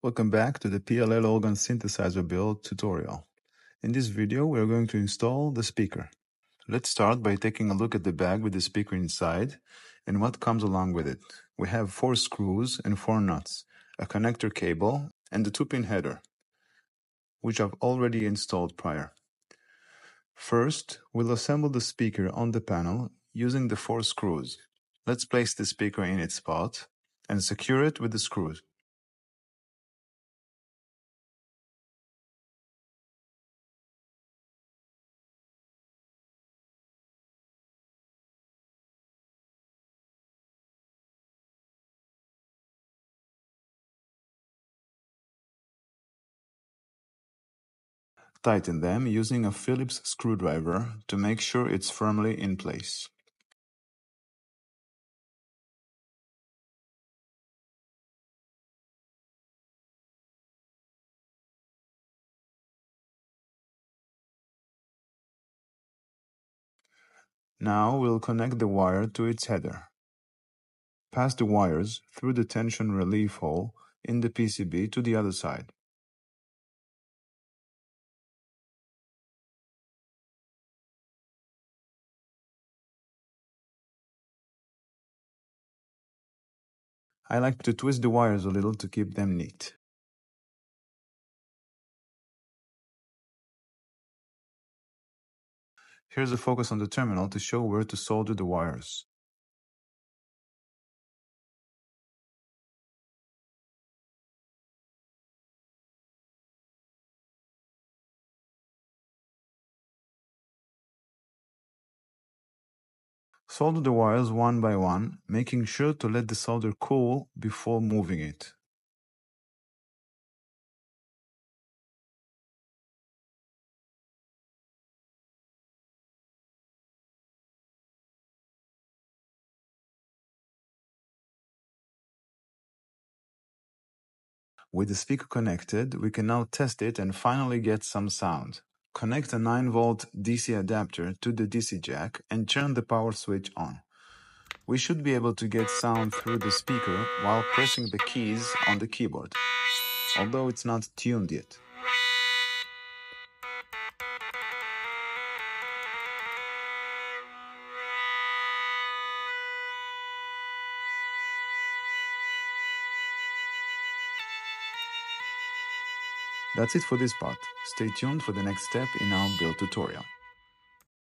Welcome back to the PLL organ synthesizer build tutorial. In this video, we are going to install the speaker. Let's start by taking a look at the bag with the speaker inside and what comes along with it. We have 4 screws and 4 nuts, a connector cable, and the 2-pin header, which I've already installed prior. First, we'll assemble the speaker on the panel using the 4 screws. Let's place the speaker in its spot and secure it with the screws. Tighten them using a Phillips screwdriver to make sure it's firmly in place. Now we'll connect the wire to its header. Pass the wires through the tension relief hole in the PCB to the other side. I like to twist the wires a little to keep them neat. Here's a focus on the terminal to show where to solder the wires. Solder the wires one by one, making sure to let the solder cool before moving it. With the speaker connected, we can now test it and finally get some sound. Connect a 9-volt DC adapter to the DC jack and turn the power switch on. We should be able to get sound through the speaker while pressing the keys on the keyboard, although it's not tuned yet. That's it for this part. Stay tuned for the next step in our build tutorial.